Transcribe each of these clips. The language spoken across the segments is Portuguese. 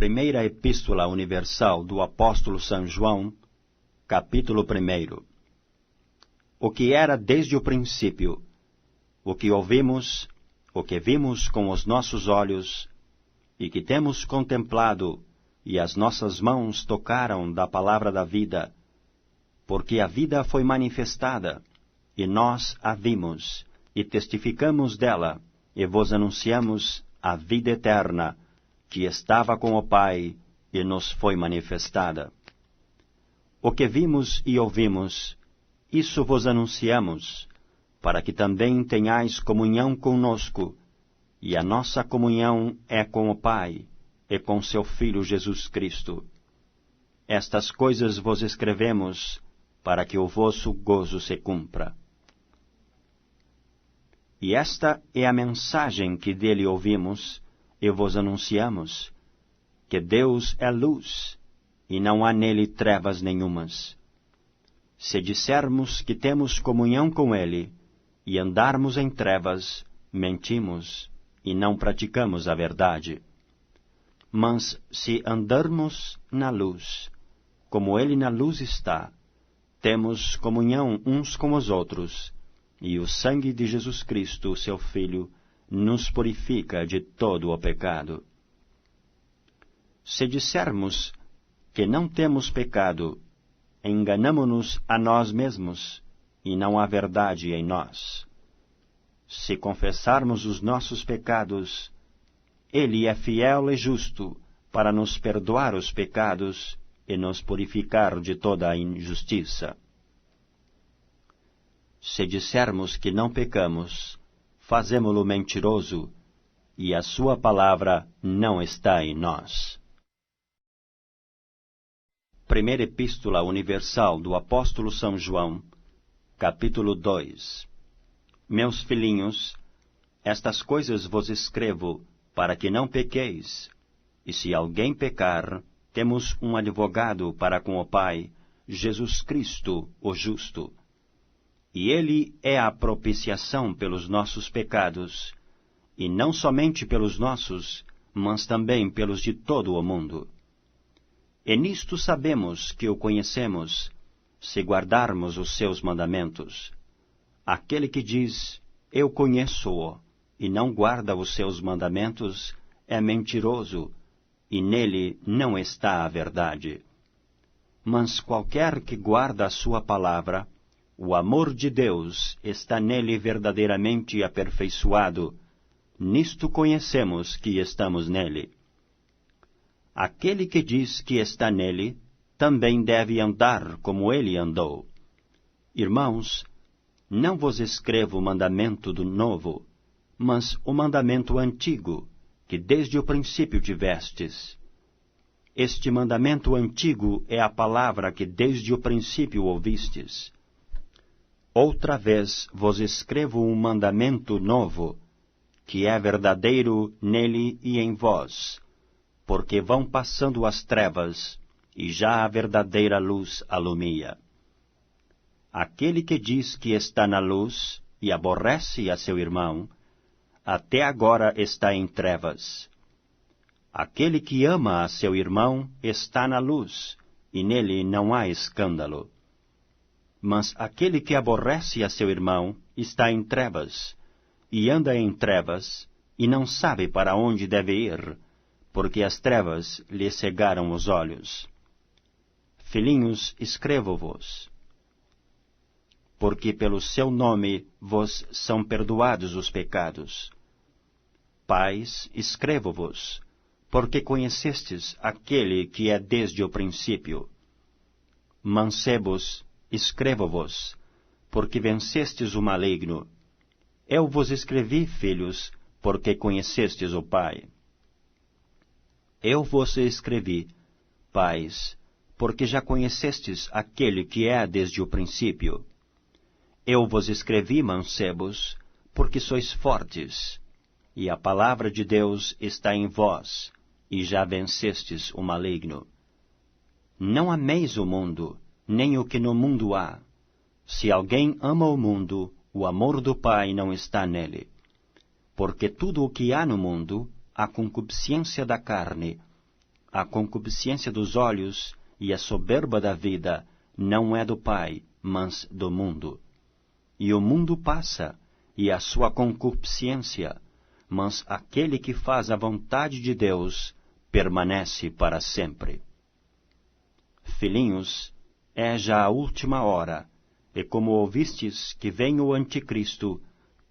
Primeira Epístola Universal do Apóstolo São João, capítulo 1. O que era desde o princípio, o que ouvimos, o que vimos com os nossos olhos, e que temos contemplado, e as nossas mãos tocaram da palavra da vida, porque a vida foi manifestada, e nós a vimos, e testificamos dela, e vos anunciamos a vida eterna, que estava com o Pai, e nos foi manifestada. O que vimos e ouvimos, isso vos anunciamos, para que também tenhais comunhão conosco, e a nossa comunhão é com o Pai, e com seu Filho Jesus Cristo. Estas coisas vos escrevemos, para que o vosso gozo se cumpra. E esta é a mensagem que dele ouvimos, e vos anunciamos, que Deus é luz, e não há nele trevas nenhumas. Se dissermos que temos comunhão com ele, e andarmos em trevas, mentimos, e não praticamos a verdade. Mas se andarmos na luz, como ele na luz está, temos comunhão uns com os outros, e o sangue de Jesus Cristo, seu Filho, nos purifica de todo o pecado. Se dissermos que não temos pecado, enganamo-nos a nós mesmos, e não há verdade em nós. Se confessarmos os nossos pecados, ele é fiel e justo para nos perdoar os pecados e nos purificar de toda a injustiça. Se dissermos que não pecamos, fazemo-lo mentiroso, e a sua palavra não está em nós. Primeira Epístola Universal do Apóstolo São João, capítulo 2. Meus filhinhos, estas coisas vos escrevo, para que não pequeis, e se alguém pecar, temos um advogado para com o Pai, Jesus Cristo, o justo. E ele é a propiciação pelos nossos pecados, e não somente pelos nossos, mas também pelos de todo o mundo. E nisto sabemos que o conhecemos, se guardarmos os seus mandamentos. Aquele que diz, eu conheço-o, e não guarda os seus mandamentos, é mentiroso, e nele não está a verdade. Mas qualquer que guarda a sua palavra, o amor de Deus está nele verdadeiramente aperfeiçoado. Nisto conhecemos que estamos nele. Aquele que diz que está nele, também deve andar como ele andou. Irmãos, não vos escrevo o mandamento do novo, mas o mandamento antigo, que desde o princípio tivestes. Este mandamento antigo é a palavra que desde o princípio ouvistes. Outra vez vos escrevo um mandamento novo, que é verdadeiro nele e em vós, porque vão passando as trevas, e já a verdadeira luz alumia. Aquele que diz que está na luz e aborrece a seu irmão, até agora está em trevas. Aquele que ama a seu irmão está na luz, e nele não há escândalo. Mas aquele que aborrece a seu irmão está em trevas, e anda em trevas, e não sabe para onde deve ir, porque as trevas lhe cegaram os olhos. Filhinhos, escrevo-vos, porque pelo seu nome vos são perdoados os pecados. Pais, escrevo-vos, porque conhecestes aquele que é desde o princípio. Mancebos, escrevo-vos, porque vencestes o maligno. Eu vos escrevi, filhos, porque conhecestes o Pai. Eu vos escrevi, pais, porque já conhecestes aquele que é desde o princípio. Eu vos escrevi, mancebos, porque sois fortes, e a palavra de Deus está em vós, e já vencestes o maligno. Não ameis o mundo, nem o que no mundo há. Se alguém ama o mundo, o amor do Pai não está nele. Porque tudo o que há no mundo, a concupiscência da carne, a concupiscência dos olhos e a soberba da vida não é do Pai, mas do mundo. E o mundo passa, e a sua concupiscência, mas aquele que faz a vontade de Deus permanece para sempre. Filhinhos, é já a última hora, e como ouvistes que vem o anticristo,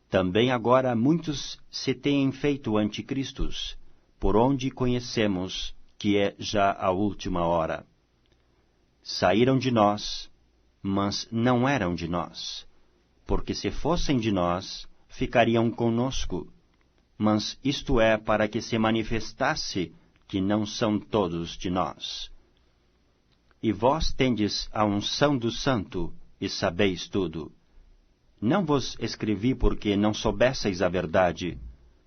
também agora muitos se têm feito anticristos, por onde conhecemos que é já a última hora. Saíram de nós, mas não eram de nós, porque se fossem de nós, ficariam conosco. Mas isto é para que se manifestasse que não são todos de nós. E vós tendes a unção do Santo, e sabeis tudo. Não vos escrevi porque não soubesseis a verdade,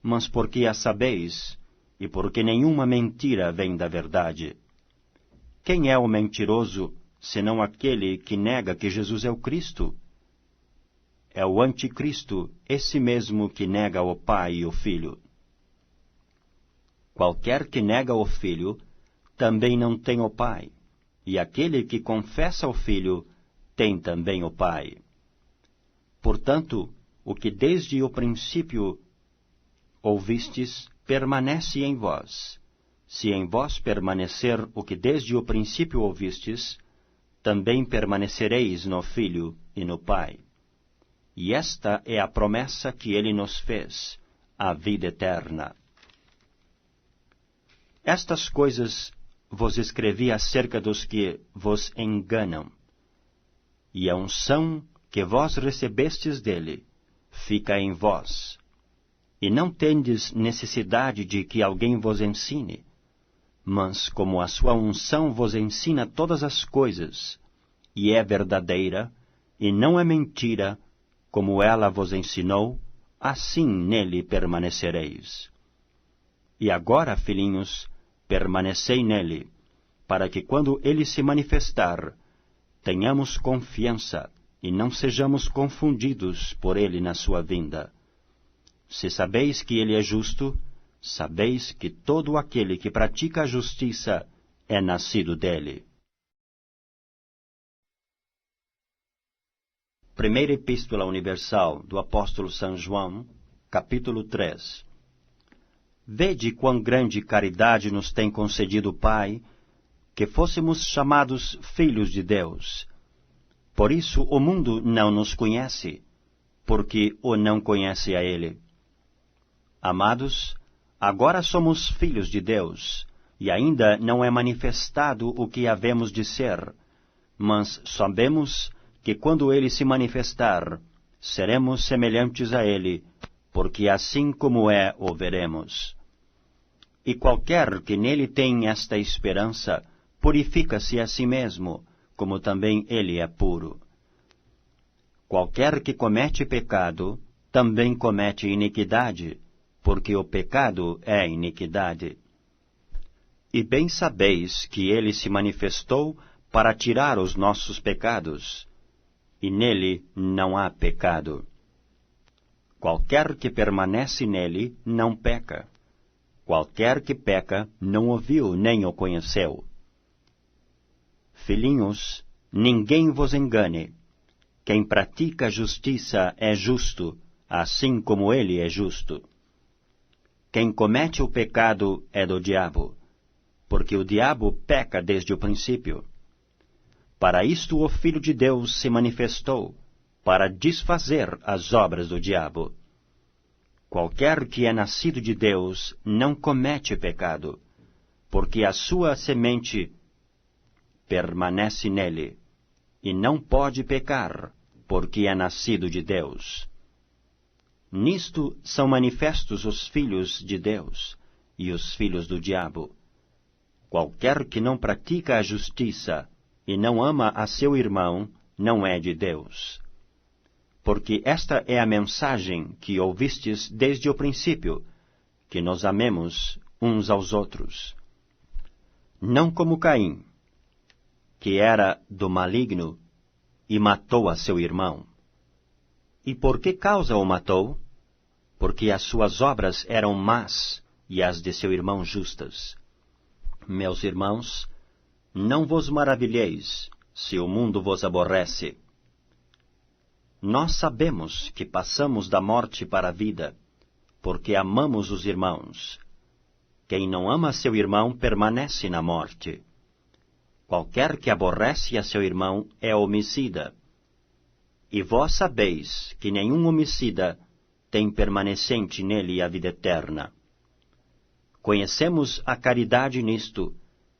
mas porque a sabeis, e porque nenhuma mentira vem da verdade. Quem é o mentiroso, senão aquele que nega que Jesus é o Cristo? É o anticristo, esse mesmo que nega o Pai e o Filho. Qualquer que nega o Filho, também não tem o Pai, e aquele que confessa o Filho, tem também o Pai. Portanto, o que desde o princípio ouvistes, permanece em vós. Se em vós permanecer o que desde o princípio ouvistes, também permanecereis no Filho e no Pai. E esta é a promessa que ele nos fez, a vida eterna. Estas coisas vos escrevi acerca dos que vos enganam. E a unção que vós recebestes dele fica em vós. E não tendes necessidade de que alguém vos ensine, mas como a sua unção vos ensina todas as coisas, e é verdadeira, e não é mentira, como ela vos ensinou, assim nele permanecereis. E agora, filhinhos, permanecei nele, para que quando ele se manifestar, tenhamos confiança, e não sejamos confundidos por ele na sua vinda. Se sabeis que ele é justo, sabeis que todo aquele que pratica a justiça é nascido dele. Primeira Epístola Universal do Apóstolo São João, capítulo 3. Vede quão grande caridade nos tem concedido o Pai, que fôssemos chamados filhos de Deus. Por isso o mundo não nos conhece, porque o não conhece a Ele. Amados, agora somos filhos de Deus, e ainda não é manifestado o que havemos de ser, mas sabemos que quando Ele se manifestar, seremos semelhantes a Ele, porque assim como é, o veremos. E qualquer que nele tem esta esperança, purifica-se a si mesmo, como também ele é puro. Qualquer que comete pecado, também comete iniquidade, porque o pecado é iniquidade. E bem sabeis que ele se manifestou para tirar os nossos pecados, e nele não há pecado. Qualquer que permanece nele não peca. Qualquer que peca não o viu nem o conheceu. Filhinhos, ninguém vos engane. Quem pratica a justiça é justo, assim como ele é justo. Quem comete o pecado é do diabo, porque o diabo peca desde o princípio. Para isto o Filho de Deus se manifestou, para desfazer as obras do diabo. Qualquer que é nascido de Deus não comete pecado, porque a sua semente permanece nele, e não pode pecar, porque é nascido de Deus. Nisto são manifestos os filhos de Deus e os filhos do diabo. Qualquer que não pratica a justiça e não ama a seu irmão, não é de Deus. Porque esta é a mensagem que ouvistes desde o princípio, que nos amemos uns aos outros. Não como Caim, que era do maligno e matou a seu irmão. E por que causa o matou? Porque as suas obras eram más e as de seu irmão justas. Meus irmãos, não vos maravilheis se o mundo vos aborrece. Nós sabemos que passamos da morte para a vida, porque amamos os irmãos. Quem não ama seu irmão permanece na morte. Qualquer que aborrece a seu irmão é homicida. E vós sabeis que nenhum homicida tem permanecente nele a vida eterna. Conhecemos a caridade nisto,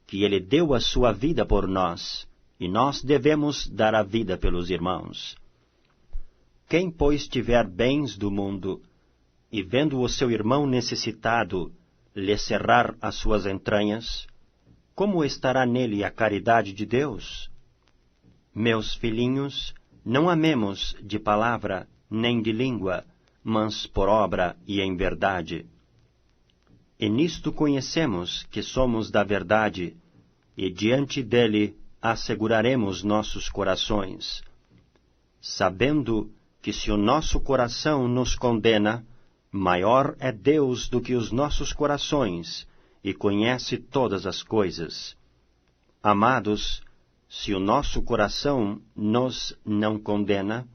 que ele deu a sua vida por nós, e nós devemos dar a vida pelos irmãos. Quem, pois, tiver bens do mundo, e vendo o seu irmão necessitado, lhe cerrar as suas entranhas, como estará nele a caridade de Deus? Meus filhinhos, não amemos de palavra nem de língua, mas por obra e em verdade. E nisto conhecemos que somos da verdade, e diante dele asseguraremos nossos corações, sabendo que se o nosso coração nos condena, maior é Deus do que os nossos corações, e conhece todas as coisas. Amados, se o nosso coração nos não condena,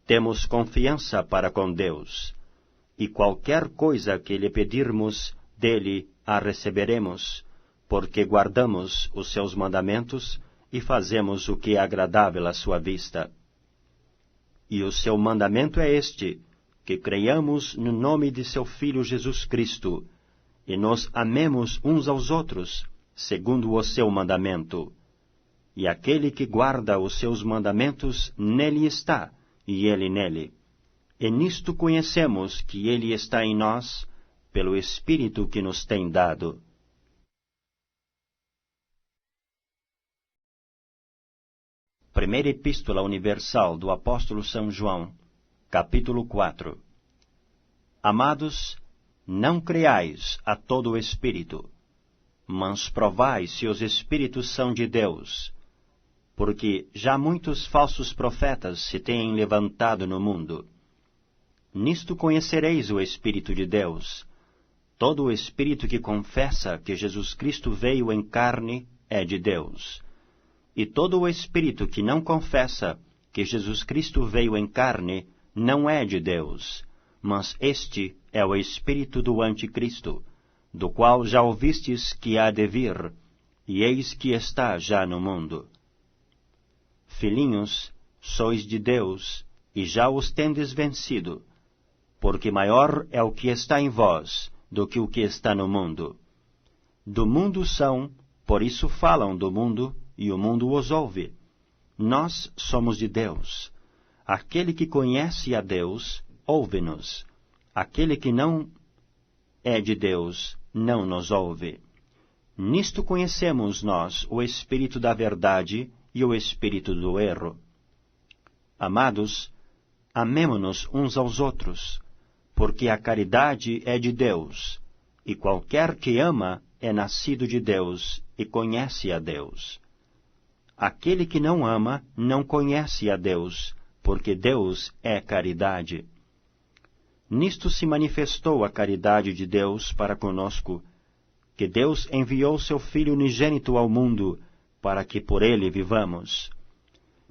temos confiança para com Deus, e qualquer coisa que lhe pedirmos dele a receberemos, porque guardamos os seus mandamentos e fazemos o que é agradável à sua vista. E o seu mandamento é este, que creiamos no nome de seu Filho Jesus Cristo, e nos amemos uns aos outros, segundo o seu mandamento. E aquele que guarda os seus mandamentos, nele está, e ele nele. E nisto conhecemos que ele está em nós, pelo Espírito que nos tem dado. Primeira Epístola Universal do Apóstolo São João, capítulo 4. Amados, não creais a todo o Espírito, mas provai se os Espíritos são de Deus, porque já muitos falsos profetas se têm levantado no mundo. Nisto conhecereis o Espírito de Deus. Todo o Espírito que confessa que Jesus Cristo veio em carne é de Deus. E todo o Espírito que não confessa que Jesus Cristo veio em carne não é de Deus, mas este é o espírito do Anticristo, do qual já ouvistes que há de vir, e eis que está já no mundo. Filhinhos, sois de Deus, e já os tendes vencido, porque maior é o que está em vós do que o que está no mundo. Do mundo são, por isso falam do mundo, e o mundo os ouve. Nós somos de Deus. Aquele que conhece a Deus, ouve-nos. Aquele que não é de Deus, não nos ouve. Nisto conhecemos nós o espírito da verdade e o espírito do erro. Amados, amemo-nos uns aos outros, porque a caridade é de Deus, e qualquer que ama é nascido de Deus e conhece a Deus. Aquele que não ama não conhece a Deus, porque Deus é caridade. Nisto se manifestou a caridade de Deus para conosco, que Deus enviou seu Filho unigênito ao mundo, para que por ele vivamos.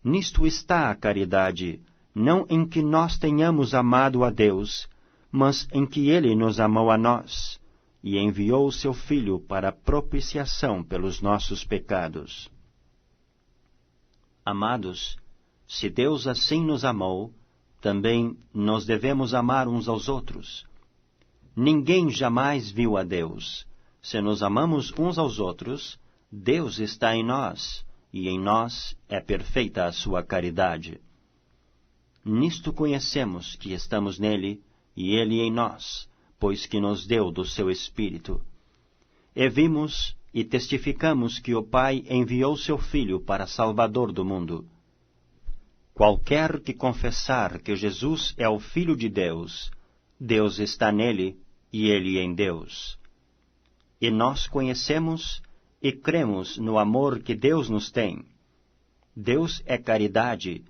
Nisto está a caridade, não em que nós tenhamos amado a Deus, mas em que ele nos amou a nós, e enviou seu Filho para propiciação pelos nossos pecados. Amados, se Deus assim nos amou, também nós devemos amar uns aos outros. Ninguém jamais viu a Deus. Se nos amamos uns aos outros, Deus está em nós, e em nós é perfeita a sua caridade. Nisto conhecemos que estamos nele, e ele em nós, pois que nos deu do seu Espírito. E vimos e testificamos que o Pai enviou seu Filho para Salvador do mundo. Qualquer que confessar que Jesus é o Filho de Deus, Deus está nele e ele em Deus. E nós conhecemos e cremos no amor que Deus nos tem. Deus é caridade,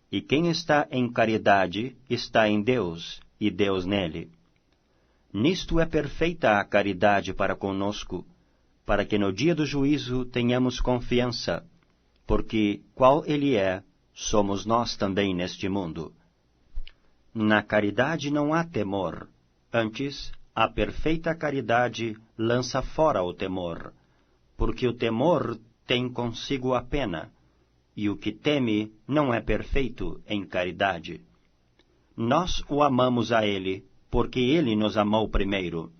e quem está em caridade está em Deus, e Deus nele. Nisto é perfeita a caridade para conosco, para que no dia do juízo tenhamos confiança, porque qual ele é, somos nós também neste mundo. Na caridade não há temor, antes, a perfeita caridade lança fora o temor, porque o temor tem consigo a pena, e o que teme não é perfeito em caridade. Nós o amamos a ele, porque ele nos amou primeiro.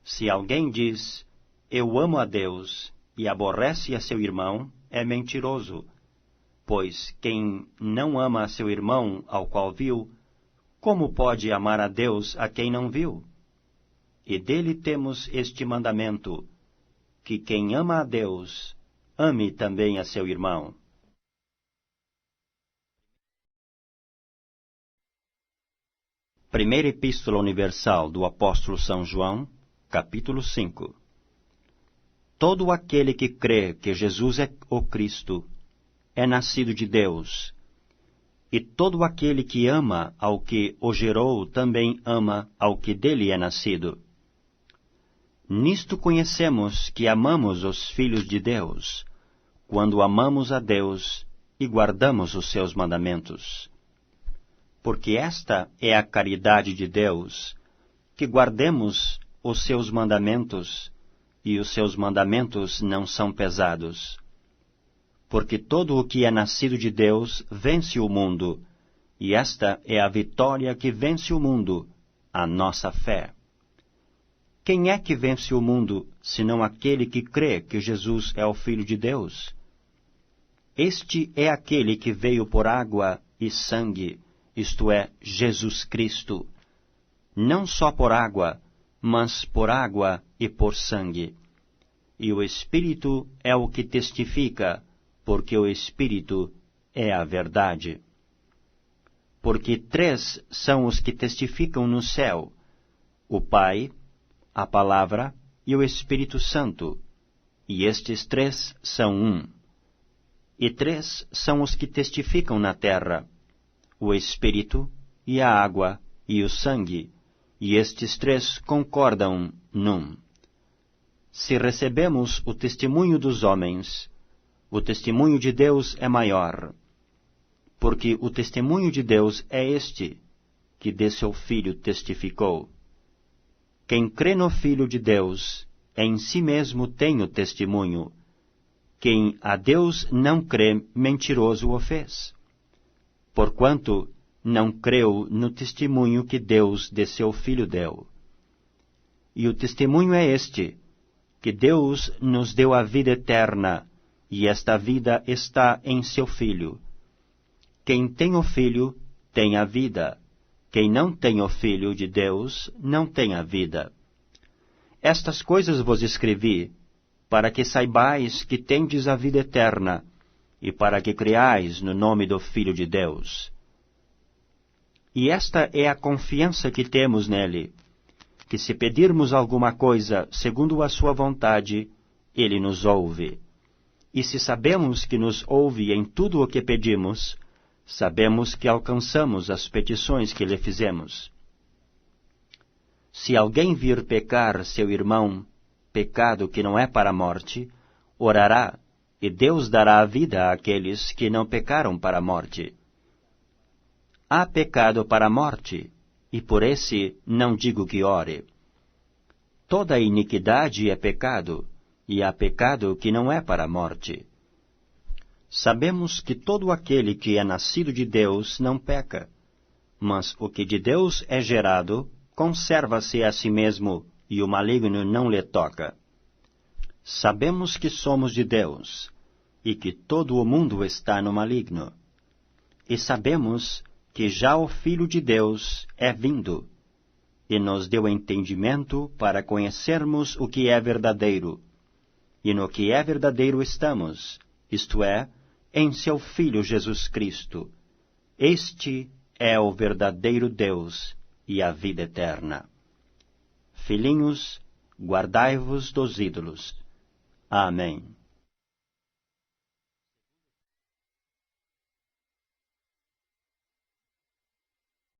Se alguém diz, eu amo a Deus, e aborrece a seu irmão, é mentiroso. Pois quem não ama a seu irmão ao qual viu, como pode amar a Deus a quem não viu? E dele temos este mandamento, que quem ama a Deus, ame também a seu irmão. Primeira Epístola Universal do Apóstolo São João, capítulo 5. Todo aquele que crê que Jesus é o Cristo é nascido de Deus, e todo aquele que ama ao que o gerou também ama ao que dele é nascido. Nisto conhecemos que amamos os filhos de Deus, quando amamos a Deus e guardamos os seus mandamentos. Porque esta é a caridade de Deus, que guardemos os seus mandamentos, e os seus mandamentos não são pesados. Porque todo o que é nascido de Deus vence o mundo, e esta é a vitória que vence o mundo, a nossa fé. Quem é que vence o mundo, senão aquele que crê que Jesus é o Filho de Deus? Este é aquele que veio por água e sangue, isto é, Jesus Cristo, não só por água, mas por água e por sangue. E o Espírito é o que testifica, porque o Espírito é a verdade. Porque 3 são os que testificam no céu, o Pai, a Palavra e o Espírito Santo, e estes 3 são um. E 3 são os que testificam na terra, o Espírito, e a água, e o sangue, e estes 3 concordam num. Se recebemos o testemunho dos homens, o testemunho de Deus é maior, porque o testemunho de Deus é este, que de seu Filho testificou. Quem crê no Filho de Deus, em si mesmo tem o testemunho. Quem a Deus não crê, mentiroso o fez. Porquanto não creu no testemunho que Deus de seu Filho deu. E o testemunho é este, que Deus nos deu a vida eterna, e esta vida está em seu Filho. Quem tem o Filho, tem a vida. Quem não tem o Filho de Deus, não tem a vida. Estas coisas vos escrevi, para que saibais que tendes a vida eterna, e para que creais no nome do Filho de Deus. E esta é a confiança que temos nele, que se pedirmos alguma coisa segundo a sua vontade, ele nos ouve. E se sabemos que nos ouve em tudo o que pedimos, sabemos que alcançamos as petições que lhe fizemos. Se alguém vir pecar seu irmão, pecado que não é para a morte, orará, e Deus dará a vida àqueles que não pecaram para a morte. Há pecado para a morte, e por esse não digo que ore. Toda iniquidade é pecado, e há pecado que não é para a morte. Sabemos que todo aquele que é nascido de Deus não peca, mas o que de Deus é gerado, conserva-se a si mesmo, e o maligno não lhe toca. Sabemos que somos de Deus, e que todo o mundo está no maligno. E sabemos que já o Filho de Deus é vindo, e nos deu entendimento para conhecermos o que é verdadeiro. E no que é verdadeiro estamos, isto é, em seu Filho Jesus Cristo. Este é o verdadeiro Deus e a vida eterna. Filhinhos, guardai-vos dos ídolos. Amém.